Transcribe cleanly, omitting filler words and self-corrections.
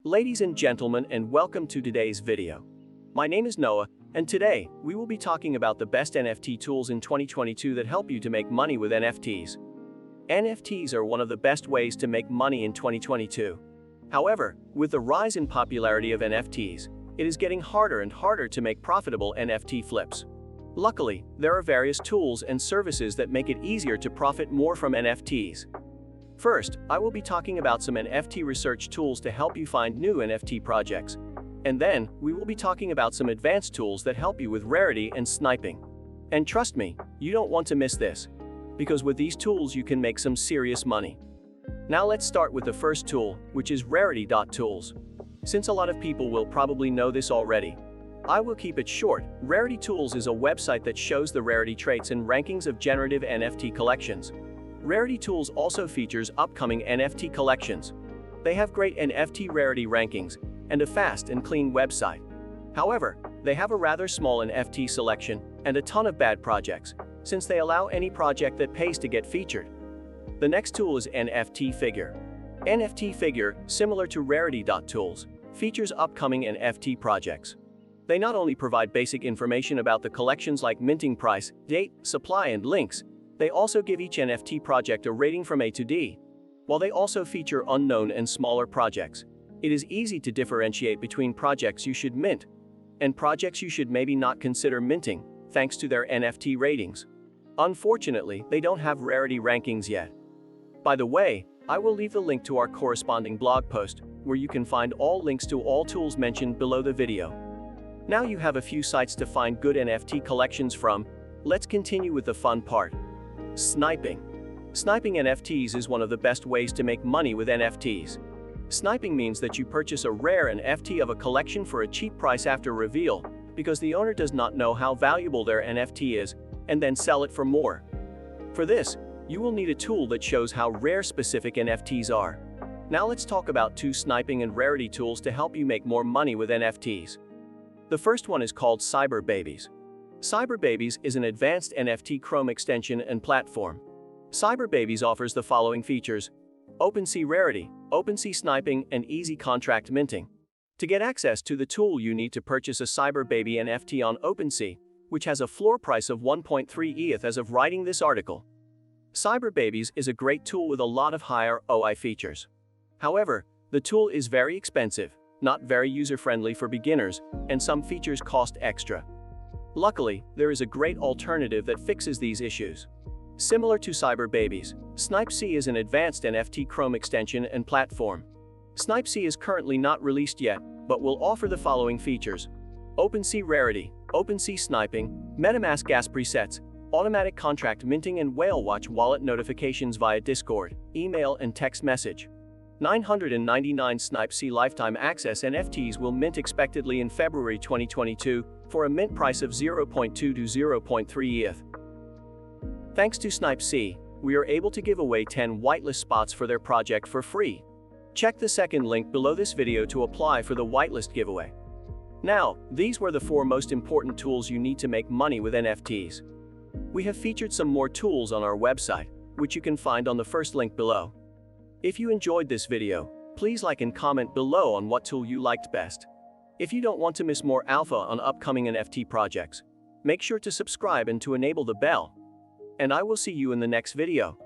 Ladies and gentlemen, and welcome to today's video. My name is Noah, and today, we will be talking about the best NFT tools in 2022 that help you to make money with NFTs. NFTs are one of the best ways to make money in 2022. However, with the rise in popularity of NFTs, it is getting harder and harder to make profitable NFT flips. Luckily, there are various tools and services that make it easier to profit more from NFTs. First, I will be talking about some NFT research tools to help you find new NFT projects. And then, we will be talking about some advanced tools that help you with rarity and sniping. And trust me, you don't want to miss this, because with these tools you can make some serious money. Now let's start with the first tool, which is rarity.tools. Since a lot of people will probably know this already, I will keep it short. Rarity Tools is a website that shows the rarity traits and rankings of generative NFT collections. Rarity Tools also features upcoming NFT collections. They have great NFT rarity rankings and a fast and clean website. However, they have a rather small NFT selection and a ton of bad projects, since they allow any project that pays to get featured. The next tool is NFT Figure. NFT Figure, similar to rarity.tools, features upcoming NFT projects. They not only provide basic information about the collections like minting price, date, supply, and links, they also give each NFT project a rating from A to D. While they also feature unknown and smaller projects, it is easy to differentiate between projects you should mint and projects you should maybe not consider minting, thanks to their NFT ratings. Unfortunately, they don't have rarity rankings yet. By the way, I will leave the link to our corresponding blog post, where you can find all links to all tools mentioned below the video. Now you have a few sites to find good NFT collections from. Let's continue with the fun part. Sniping. Sniping NFTs is one of the best ways to make money with NFTs. Sniping means that you purchase a rare NFT of a collection for a cheap price after reveal, because the owner does not know how valuable their NFT is, and then sell it for more. For this, you will need a tool that shows how rare specific NFTs are. Now let's talk about two sniping and rarity tools to help you make more money with NFTs. The first one is called Cyberbabies. Cyberbabies is an advanced NFT Chrome extension and platform. Cyberbabies offers the following features: OpenSea rarity, OpenSea sniping, and easy contract minting. To get access to the tool, you need to purchase a Cyberbaby NFT on OpenSea, which has a floor price of 1.3 ETH as of writing this article. Cyberbabies is a great tool with a lot of higher ROI features. However, the tool is very expensive, not very user-friendly for beginners, and some features cost extra. Luckily, there is a great alternative that fixes these issues. Similar to Cyberbabies, SnipeSea is an advanced NFT Chrome extension and platform. SnipeSea is currently not released yet, but will offer the following features: OpenSea rarity, OpenSea sniping, MetaMask gas presets, automatic contract minting, and Whale Watch wallet notifications via Discord, email, and text message. 999 SnipeSea lifetime access NFTs will mint expectedly in February 2022 for a mint price of 0.2 to 0.3 ETH. Thanks to SnipeSea, we are able to give away 10 whitelist spots for their project for free. Check the second link below this video to apply for the whitelist giveaway. Now, these were the 4 most important tools you need to make money with NFTs. We have featured some more tools on our website, which you can find on the first link below. If you enjoyed this video, please like and comment below on what tool you liked best. If you don't want to miss more alpha on upcoming NFT projects, make sure to subscribe and to enable the bell. And I will see you in the next video.